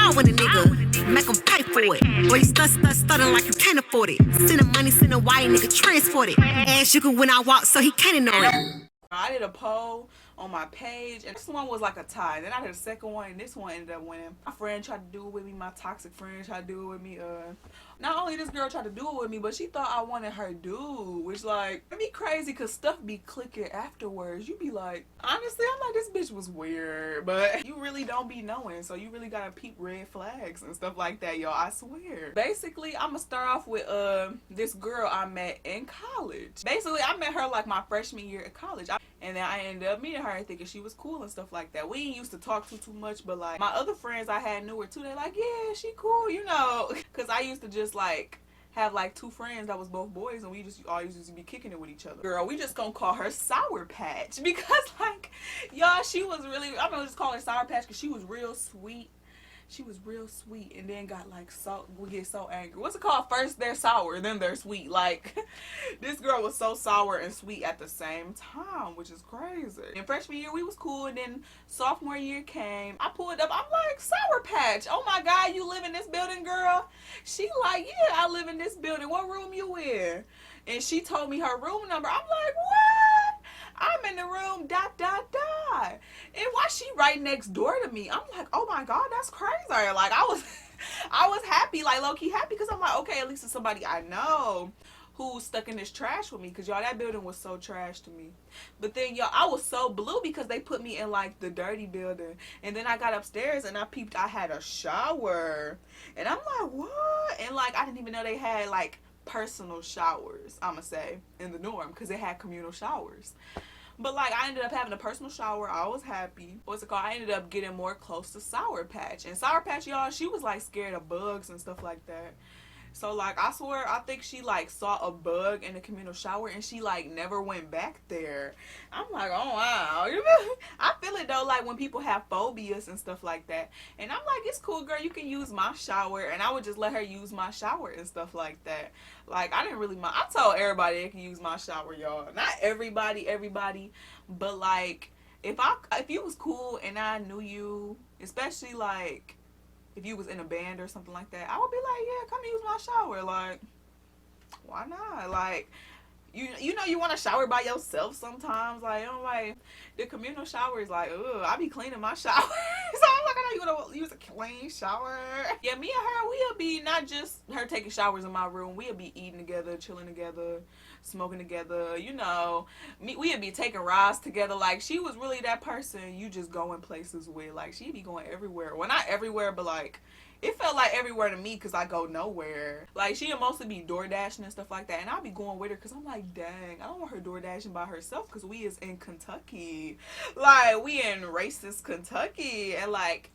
I want a nigga, make him pay for it. Or you stuttering like you can't afford it. Send him money, send a white nigga, transport it. Ass you can when I walk, so he can't ignore it. I did a poll on my page, and this one was like a tie. Then I did a second one, and this one ended up winning. My friend tried to do it with me. My toxic friend tried to do it with me. Not only this girl tried to do it with me, but she thought I wanted her dude, which like it'd be crazy because stuff be clicking afterwards. You be like, honestly, I'm like, this bitch was weird, but you really don't be knowing, so you really gotta peep red flags and stuff like that, y'all. I swear. Basically, I'm gonna start off with this girl I met in college. Basically, I met her like my freshman year at college. And then I ended up meeting her thinking she was cool and stuff like that. We ain't used to talk too much, but like my other friends I had knew her too. They like, yeah, she cool, you know. Cause I used to just like have like two friends that was both boys, and we just always used to be kicking it with each other. Girl, we just gonna call her Sour Patch because like, y'all, she was really, I'm gonna just call her Sour Patch because she was real sweet. She was real sweet and then got like so, we get so angry. What's it called? First they're sour, then they're sweet. Like this girl was so sour and sweet at the same time, which is crazy. In freshman year we was cool, and then sophomore year came. I pulled up, I'm like, Sour Patch, oh my god, you live in this building, girl? She like, yeah, I live in this building. What room you in? And she told me her room number. I'm like, what? I'm in the room, ... And why she right next door to me? I'm like, oh my god, that's crazy. Like I was happy, like low-key happy, because I'm like, okay, at least it's somebody I know who's stuck in this trash with me, because y'all, that building was so trash to me. But then y'all, I was so blue because they put me in like the dirty building, and then I got upstairs and I peeped I had a shower, and I'm like, what? And like I didn't even know they had like personal showers, I'ma say, in the dorm, because they had communal showers. But like I ended up having a personal shower. I was happy. What's it called? I ended up getting more close to Sour Patch. And Sour Patch, y'all, she was like scared of bugs and stuff like that. So like I swear, I think she like saw a bug in the communal shower and she like never went back there. I'm like, oh wow. I feel it though, like when people have phobias and stuff like that. And I'm like, it's cool, girl, you can use my shower. And I would just let her use my shower and stuff like that. Like I didn't really mind. I told everybody they can use my shower, y'all. Not everybody, but like if you was cool and I knew you, especially like if you was in a band or something like that, I would be like, yeah, come use my shower. Like, why not? Like, you know you want to shower by yourself sometimes. Like, I'm like, the communal shower is like, ugh, I be cleaning my shower. So I'm like, I know you want to use a clean shower. Yeah, me and her, we'll be not just her taking showers in my room. We'll be eating together, chilling together, smoking together, you know. We'd be taking rides together. Like, she was really that person you just going places with. Like, she'd be going everywhere. Well, not everywhere, but like it felt like everywhere to me because I go nowhere. Like, she'd mostly be door dashing and stuff like that, and I'll be going with her because I'm like, dang, I don't want her door dashing by herself because we is in Kentucky. Like, we in racist Kentucky, and like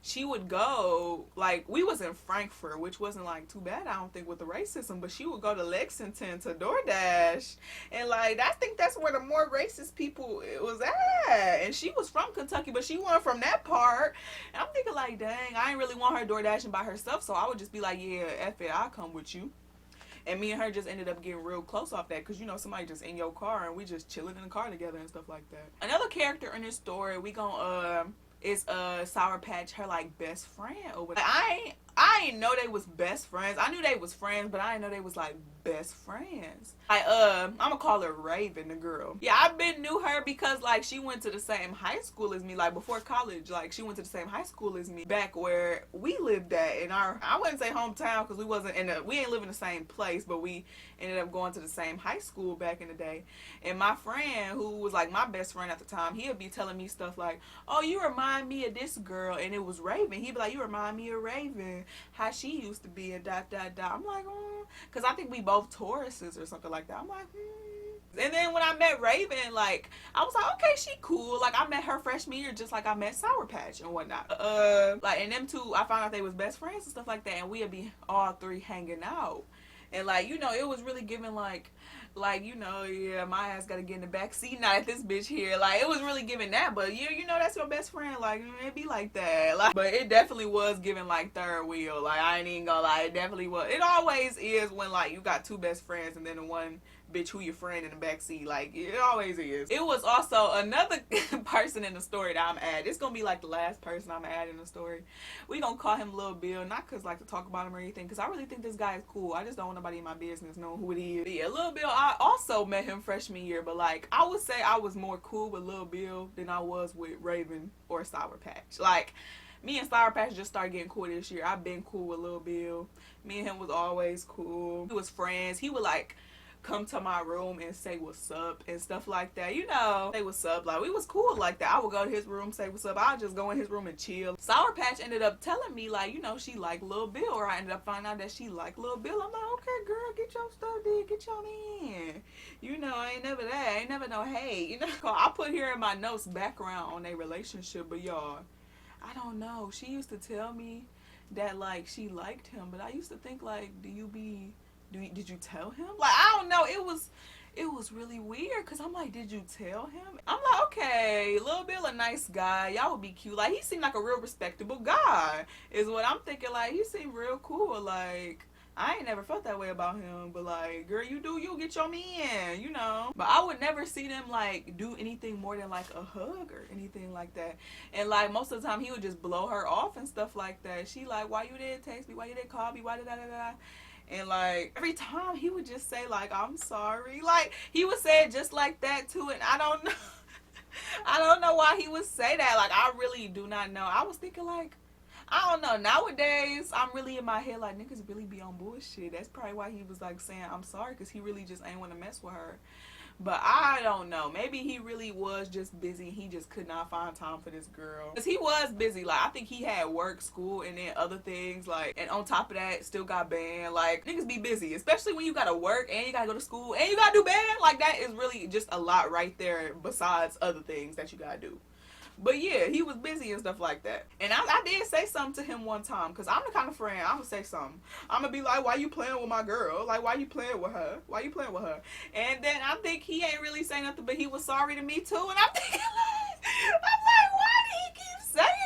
she would go, like, we was in Frankfurt, which wasn't like too bad, I don't think, with the racism, but she would go to Lexington to DoorDash, and like I think that's where the more racist people it was at. And she was from Kentucky, but she wasn't from that part. And I'm thinking like, dang, I ain't really want her DoorDashing by herself, so I would just be like, yeah, F it, I'll come with you. And me and her just ended up getting real close off that, because you know, somebody just in your car and we just chilling in the car together and stuff like that. Another character in this story, we gonna is Sour Patch, her like best friend or whatever. I didn't know they was best friends. I knew they was friends, but I didn't know they was like best friends. Like I'm gonna call her Raven, the girl. Yeah, I knew her because like she went to the same high school as me. Like before college, like she went to the same high school as me back where we lived at in our, I wouldn't say hometown because we ain't live in the same place, but we ended up going to the same high school back in the day. And my friend, who was like my best friend at the time, he'd be telling me stuff like, oh, you remind me of this girl, and it was Raven. He'd be like, you remind me of Raven, how she used to be, and ... I'm like, because I think we both Tauruses or something like that. I'm like, And then when I met Raven, like, I was like, okay, she cool. Like, I met her freshman year just like I met Sour Patch and whatnot. Like, and them two, I found out they was best friends and stuff like that, and we'd be all three hanging out. And like, you know, it was really giving like, you know, yeah, my ass gotta get in the back seat now at this bitch here. Like, it was really giving that, but yeah, you know, that's your best friend. Like, it be like that. Like, but it definitely was giving like third wheel. Like, I ain't even gonna lie, it definitely was. It always is when like you got two best friends and then the one bitch, who your friend in the backseat. Like, it always is. It was also another person in the story that I'm adding. It's gonna be like the last person I'm adding in the story. We gonna call him Lil Bill, not cause like to talk about him or anything, cause I really think this guy is cool. I just don't want nobody in my business knowing who it is. But yeah, Lil Bill, I also met him freshman year, but like, I would say I was more cool with Lil Bill than I was with Raven or Sour Patch. Like, me and Sour Patch just started getting cool this year. I've been cool with Lil Bill. Me and him was always cool. We was friends. He would like come to my room and say what's up and stuff like that. You know, say what's up. Like, we was cool like that. I would go to his room, say what's up. I'd just go in his room and chill. Sour Patch ended up telling me, like, you know, she liked Lil Bill, or I ended up finding out that she liked Lil Bill. I'm like, okay, girl, get your stuff, dude. Get your man. You know, ain't never that. Ain't never no hate. You know, I put here in my notes background on their relationship, but y'all, I don't know. She used to tell me that, like, she liked him, but I used to think, like, did you tell him? Like, I don't know. It was really weird, because I'm like, did you tell him? I'm like, okay, Lil Bill a nice guy. Y'all would be cute. Like, he seemed like a real respectable guy, is what I'm thinking. Like, he seemed real cool. Like, I ain't never felt that way about him, but like, girl, you get your man, you know. But I would never see them like do anything more than like a hug or anything like that. And like, most of the time he would just blow her off and stuff like that. She like, why you didn't text me? Why you didn't call me? Why did da. And like, every time he would just say like, I'm sorry. Like, he would say it just like that too, and I don't know. I don't know why he would say that. Like, I really do not know. I was thinking like, I don't know. Nowadays, I'm really in my head like, niggas really be on bullshit. That's probably why he was like saying I'm sorry, because he really just ain't want to mess with her. But I don't know. Maybe he really was just busy. He just could not find time for this girl. Because he was busy. Like, I think he had work, school, and then other things. Like, and on top of that, still got band. Like, niggas be busy. Especially when you gotta work, and you gotta go to school, and you gotta do band. Like, that is really just a lot right there besides other things that you gotta do. But yeah, he was busy and stuff like that. And I did say something to him one time, because I'm the kind of friend, I'm going to say something. I'm going to be like, why you playing with my girl? Like, why you playing with her? Why you playing with her? And then I think he ain't really saying nothing, but he was sorry to me too. And I'm thinking like, why did he keep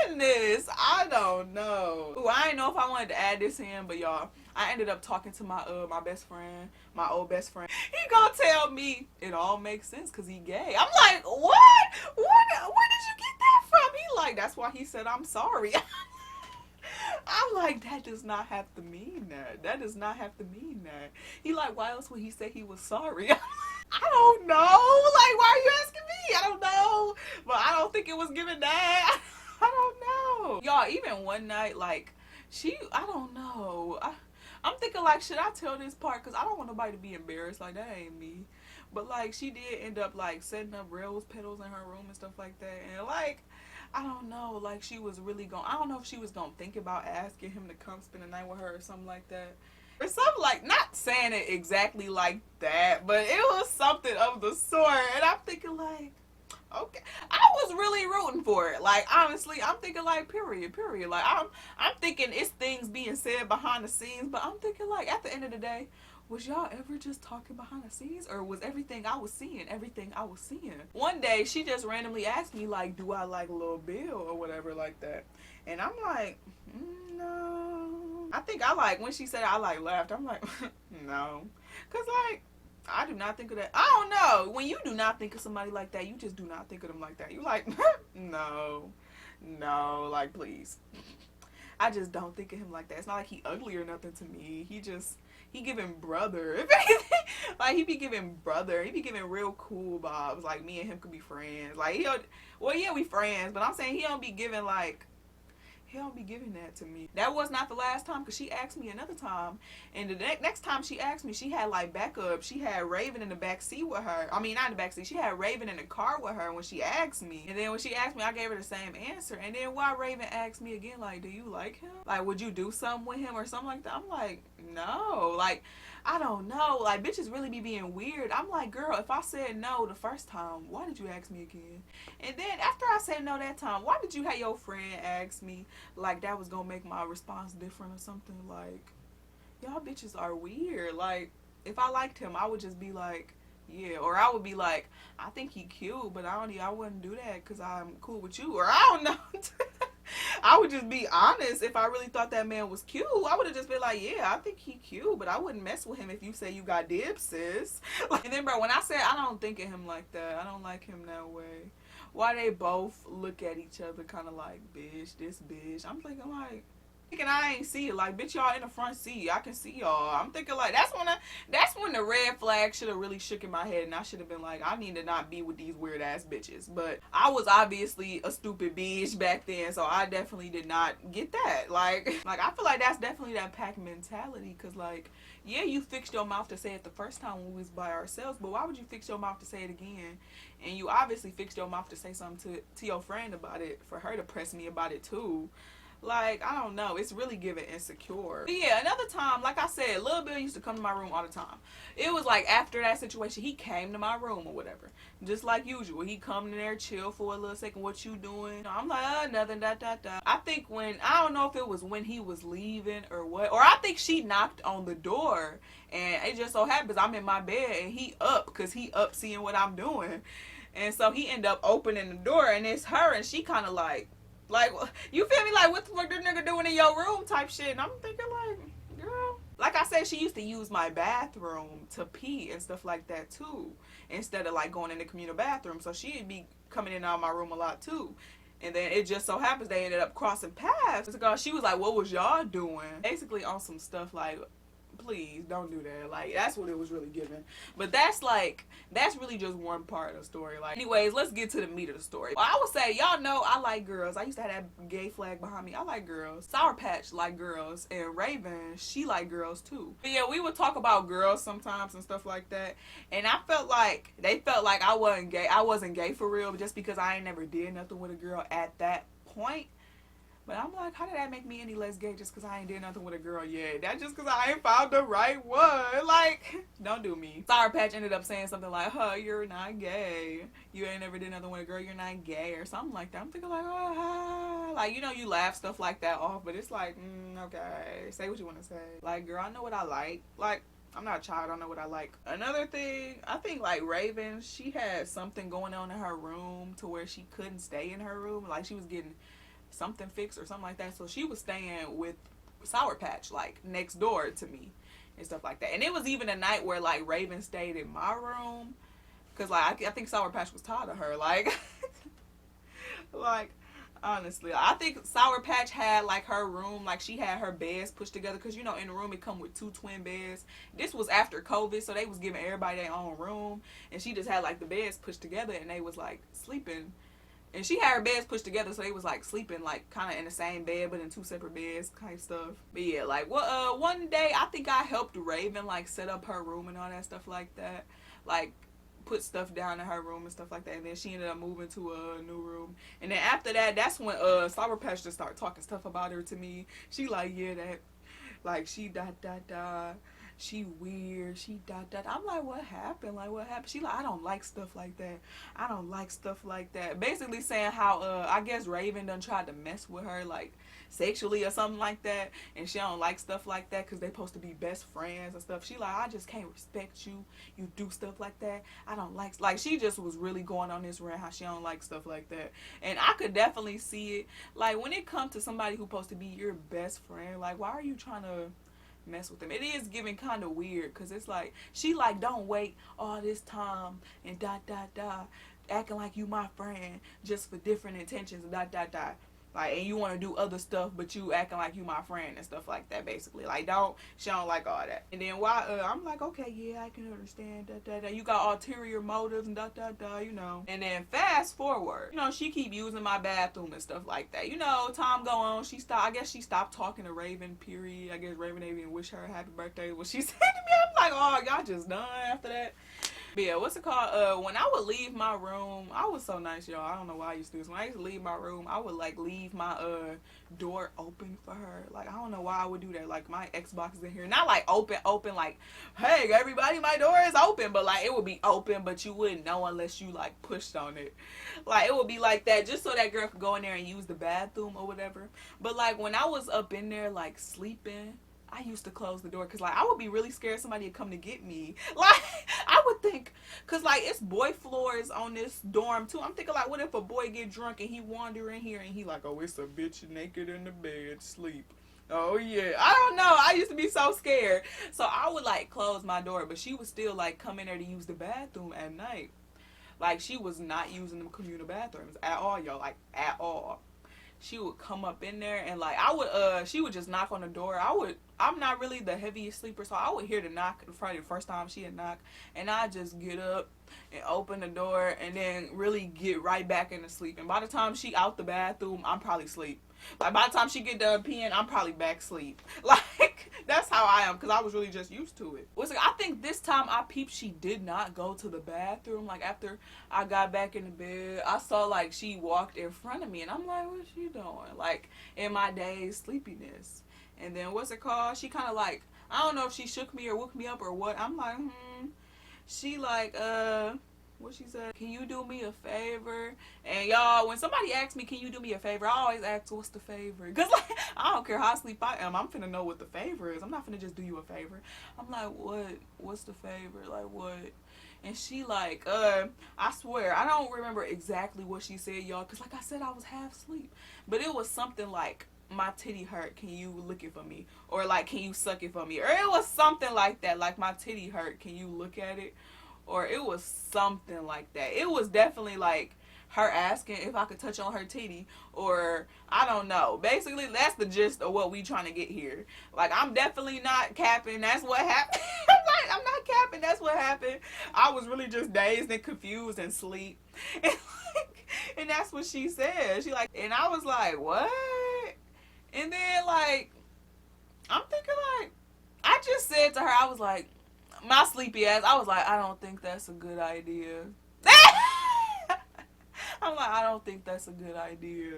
saying this? I don't know. Ooh, I didn't know if I wanted to add this in, but y'all, I ended up talking to my best friend, my old best friend. He gonna tell me it all makes sense because he gay. I'm like, what? Where did you get that from? He like, that's why he said I'm sorry. I'm like, that does not have to mean that. That does not have to mean that. He like, why else would he say he was sorry? I don't know. Like, why are you asking me? I don't know. But I don't think it was given that. I don't know. Y'all, even one night, like, I don't know. I'm thinking, like, should I tell this part? Because I don't want nobody to be embarrassed. Like, that ain't me. But, like, she did end up, like, setting up rose petals in her room and stuff like that. And, like, I don't know. Like, she was really I don't know if she was going to think about asking him to come spend the night with her or something like that. Or something like, not saying it exactly like that, but it was something of the sort. And I'm thinking, like, okay. I was really rooting for it. Like, honestly, I'm thinking like, period. Like, I'm thinking it's things being said behind the scenes, but I'm thinking like, at the end of the day, was y'all ever just talking behind the scenes, or was everything I was seeing? One day, she just randomly asked me like, do I like Lil Bill or whatever like that? And I'm like, no. I think when she said I like laughed, I'm like, no. Cause like, I do not think of that. I don't know. When you do not think of somebody like that, you just do not think of them like that. You like, no, like, please. I just don't think of him like that. It's not like he ugly or nothing to me. He giving brother. If anything, like, he be giving brother. He be giving real cool vibes. Like, me and him could be friends. Like, we friends, but I'm saying he don't be giving that to me. That was not the last time, because she asked me another time, and the next time she asked me, she had like backup. She had Raven in the back seat with her. I mean, not in the back seat. She had Raven in the car with her when she asked me. And then when she asked me, I gave her the same answer. And then why Raven asked me again, like, do you like him? Like, would you do something with him or something like that? I'm like, no. Like, I don't know. Like, bitches really be being weird. I'm like, girl, if I said no the first time, why did you ask me again? And then after I said no that time, why did you have your friend ask me like that was gonna make my response different or something? Like, y'all bitches are weird. Like, if I liked him, I would just be like, yeah. Or I would be like, I think he cute, but I wouldn't do that because I'm cool with you. Or I don't know. I would just be honest. If I really thought that man was cute, I would have just been like, yeah, I think he cute, but I wouldn't mess with him if you say you got dibs, sis. And then, bro, when I said I don't think of him like that, I don't like him that way. Why they both look at each other kind of like, bitch, this bitch. I'm thinking like, and I ain't see it. Like, bitch, y'all in the front seat. I can see y'all. I'm thinking like, that's when the red flag should have really shook in my head, and I should have been like, I need to not be with these weird ass bitches. But I was obviously a stupid bitch back then, so I definitely did not get that. Like I feel like that's definitely that pack mentality, cause like, yeah, you fixed your mouth to say it the first time when we was by ourselves, but why would you fix your mouth to say it again? And you obviously fixed your mouth to say something to your friend about it, for her to press me about it too. Like, I don't know. It's really giving insecure. But yeah, another time, like I said, Lil Bill used to come to my room all the time. It was like after that situation, he came to my room or whatever. Just like usual. He come in there, chill for a little second. What you doing? I'm like, nothing, da. I think I don't know if it was when he was leaving or what. Or I think she knocked on the door. And it just so happens I'm in my bed and he up, because he up seeing what I'm doing. And so he ended up opening the door, and it's her, and she kind of like, you feel me? Like, what the fuck this nigga doing in your room type shit? And I'm thinking like, girl. Like I said, she used to use my bathroom to pee and stuff like that too, instead of like going in the communal bathroom. So she'd be coming in and out of my room a lot too. And then it just so happens they ended up crossing paths. Because she was like, what was y'all doing? Basically on some stuff like, please don't do that. Like, that's what it was really giving. But that's really just one part of the story. Like, anyways, let's get to the meat of the story. Well, I would say, y'all know I like girls. I used to have that gay flag behind me. I like girls. Sour Patch like girls, and Raven, she like girls too. But yeah, we would talk about girls sometimes and stuff like that, and I felt like they felt like I wasn't gay. I wasn't gay for real, just because I ain't never did nothing with a girl at that point. But I'm like, how did that make me any less gay just because I ain't did nothing with a girl yet? That's just because I ain't found the right one. Like, don't do me. Sour Patch ended up saying something like, you're not gay. You ain't never did nothing with a girl, you're not gay, or something like that. I'm thinking like, like, you know, you laugh stuff like that off, but it's like, okay, say what you want to say. Like, girl, I know what I like. Like, I'm not a child, I don't know what I like. Another thing, I think like Raven, she had something going on in her room to where she couldn't stay in her room. Like, she was getting something fixed or something like that, so she was staying with Sour Patch like next door to me and stuff like that. And it was even a night where like Raven stayed in my room, because like I think Sour Patch was tired of her, like like honestly, I think Sour Patch had like her room, like she had her beds pushed together, because you know in the room it come with 2 twin beds. This was after COVID, so they was giving everybody their own room, and she just had like the beds pushed together, and they was like sleeping. And she had her beds pushed together, so they was like sleeping like kind of in the same bed, but in 2 separate beds kind of stuff. But yeah, like one day I think I helped Raven like set up her room and all that stuff like that, like put stuff down in her room and stuff like that. And then she ended up moving to a new room. And then after that, that's when Sour Patch just started talking stuff about her to me. She like, yeah, that like she she weird, she I'm like, what happened? Like, what happened? She like, I don't like stuff like that. I don't like stuff like that. Basically saying how I guess Raven done tried to mess with her like sexually or something like that, and she don't like stuff like that because they supposed to be best friends and stuff. She like, I just can't respect you. You do stuff like that. I don't like she just was really going on this rant how she don't like stuff like that. And I could definitely see it. Like, when it comes to somebody who's supposed to be your best friend, like, why are you trying to mess with them? It is giving kind of weird, because it's like she like, don't wait all this time and acting like you my friend just for different intentions and like, and you want to do other stuff, but you acting like you my friend and stuff like that. Basically, like, she don't like all that. And then why I'm like, okay, yeah, I can understand you got ulterior motives and you know. And then fast forward, you know, she keep using my bathroom and stuff like that. You know, time go on, I guess she stopped talking to Raven, period. I guess Raven didn't even wish her a happy birthday. What she said to me, I'm like, oh, y'all just done after that. But yeah, what's it called? When I would leave my room, I was so nice, y'all. I don't know why I used to do this. When I used to leave my room, I would like leave my door open for her. Like, I don't know why I would do that. Like, my Xbox is in here. Not like open like, hey, everybody, my door is open. But like, it would be open, but you wouldn't know unless you like pushed on it. Like, it would be like that just so that girl could go in there and use the bathroom or whatever. But like, when I was up in there like sleeping, I used to close the door because like I would be really scared somebody would come to get me. Like, I would think, cause like it's boy floors on this dorm too. I'm thinking like, what if a boy get drunk and he wander in here and he like, oh, it's a bitch naked in the bed, sleep. Oh yeah, I don't know. I used to be so scared, so I would like close my door, but she would still like come in there to use the bathroom at night. Like she was not using them communal bathrooms at all, y'all. Like at all. She would come up in there and like she would just knock on the door. I'm not really the heaviest sleeper, so I would hear the knock probably the first time she'd knock, and I'd just get up and open the door and then really get right back into sleep. And by the time she out the bathroom, I'm probably asleep. Like by the time she get done peeing, I'm probably back asleep. Like that's how I am, because I was really just used to it. I think this time I peeped she did not go to the bathroom. Like after I got back in the bed, I saw like she walked in front of me, and I'm like, what's she doing? Like in my dazed sleepiness. And then she kind of like, I don't know if she shook me or woke me up or what. I'm like, She like, what she said, can you do me a favor? And y'all, when somebody asks me, can you do me a favor, I always ask, what's the favor? Because like, I don't care how asleep I am, I'm finna know what the favor is. I'm not finna just do you a favor. I'm like, what's the favor? Like, what? And she like, I swear, I don't remember exactly what she said, y'all, because like I said, I was half asleep. But it was something like, my titty hurt, can you lick it for me? Or like, can you suck it for me? Or it was something like that, like my titty hurt, can you look at it? Or it was something like that. It was definitely like her asking if I could touch on her titty, or I don't know. Basically, that's the gist of what we trying to get here. Like, I'm definitely not capping. That's what happened. I'm not capping. That's what happened. I was really just dazed and confused and sleep. And that's what she said. She like, and I was like, what? And then like, I'm thinking like, I just said to her, I was like, my sleepy ass, I was like, I don't think that's a good idea. I'm like, I don't think that's a good idea.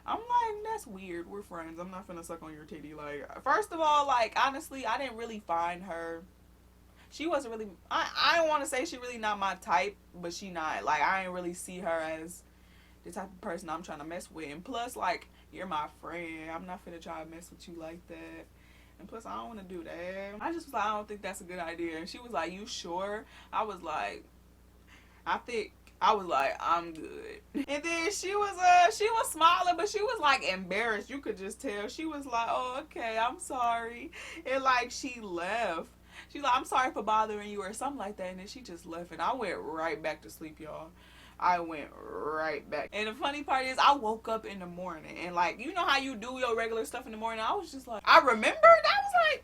I'm like, that's weird. We're friends. I'm not finna suck on your titty. Like, first of all, like, honestly, I didn't really find her. She wasn't really, I don't want to say she really not my type, but she not. Like, I didn't really see her as the type of person I'm trying to mess with. And plus, like, you're my friend. I'm not finna try to mess with you like that. And plus, I don't want to do that. I just was like, I don't think that's a good idea. And she was like, you sure? I was like, I'm good. And then she was smiling, but she was like embarrassed. You could just tell. She was like, oh, okay, I'm sorry. And like, she left. She's like, I'm sorry for bothering you or something like that. And then she just left. And I went right back to sleep, y'all. I went right back. And the funny part is, I woke up in the morning, and like, you know how you do your regular stuff in the morning? I was just like, I remembered. I was like,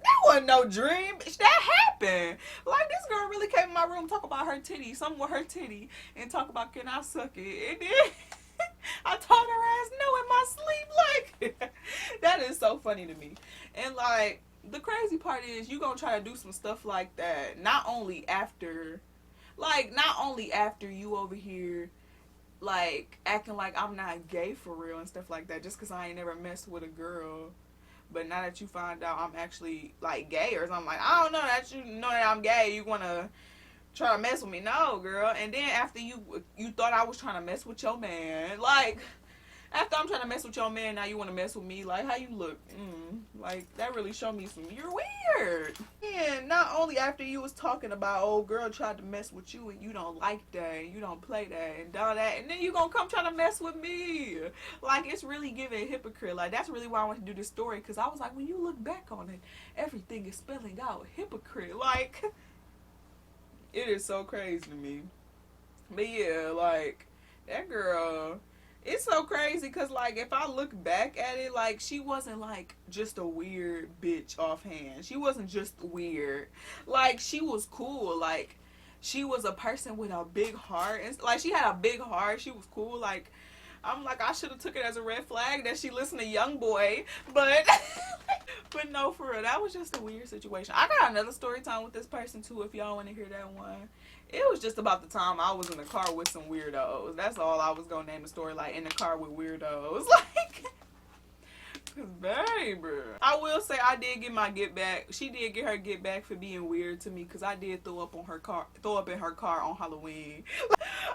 that wasn't no dream. That happened. Like, this girl really came in my room, talk about her titty, something with her titty, and talk about, can I suck it? And then I told her ass no in my sleep. Like, that is so funny to me. And like, the crazy part is, you gonna try to do some stuff like that, not only after you over here, like, acting like I'm not gay for real and stuff like that, just because I ain't never messed with a girl. But now that you find out I'm actually, like, gay or something, like, I don't know that you know that I'm gay, you want to try to mess with me. No, girl. And then after you thought I was trying to mess with your man. Like, after I'm trying to mess with your man, now you want to mess with me? Like, how you look? Like, that really showed me you're weird. And not only after you was talking about, oh, girl tried to mess with you and you don't like that and you don't play that and all that, and then you gonna come trying to mess with me. Like, it's really giving hypocrite. Like, that's really why I want to do this story, because I was like, when you look back on it, everything is spelling out hypocrite. Like, it is so crazy to me. But yeah, like, that girl, it's so crazy because, like, if I look back at it, like, she wasn't, like, just a weird bitch offhand. She wasn't just weird. Like, she was cool. Like, she was a person with a big heart. And, like, she had a big heart. She was cool. Like, I'm like, I should have took it as a red flag that she listened to Young Boy. But, but no, for real, that was just a weird situation. I got another story time with this person, too, if y'all want to hear that one. It was just about the time I was in the car with some weirdos. That's all I was going to name the story, like, in the car with weirdos. Like, cause baby, I will say I did get my get back. She did get her get back for being weird to me, because I did throw up in her car on Halloween.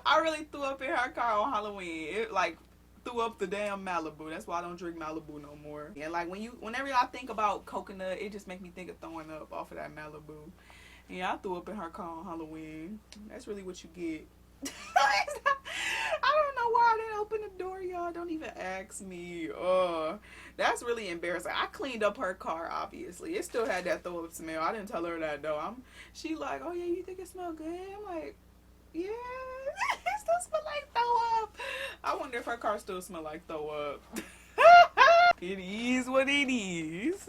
I really threw up in her car on Halloween. It, like, threw up the damn Malibu. That's why I don't drink Malibu no more. And like, whenever I think about coconut, it just make me think of throwing up off of that Malibu. Yeah, I threw up in her car on Halloween. That's really what you get. I don't know why I didn't open the door, y'all. Don't even ask me. That's really embarrassing. I cleaned up her car, obviously. It still had that throw up smell. I didn't tell her that though. She like, oh yeah, you think it smell good? I'm like, yeah, it still smell like throw up. I wonder if her car still smell like throw up. It is what it is.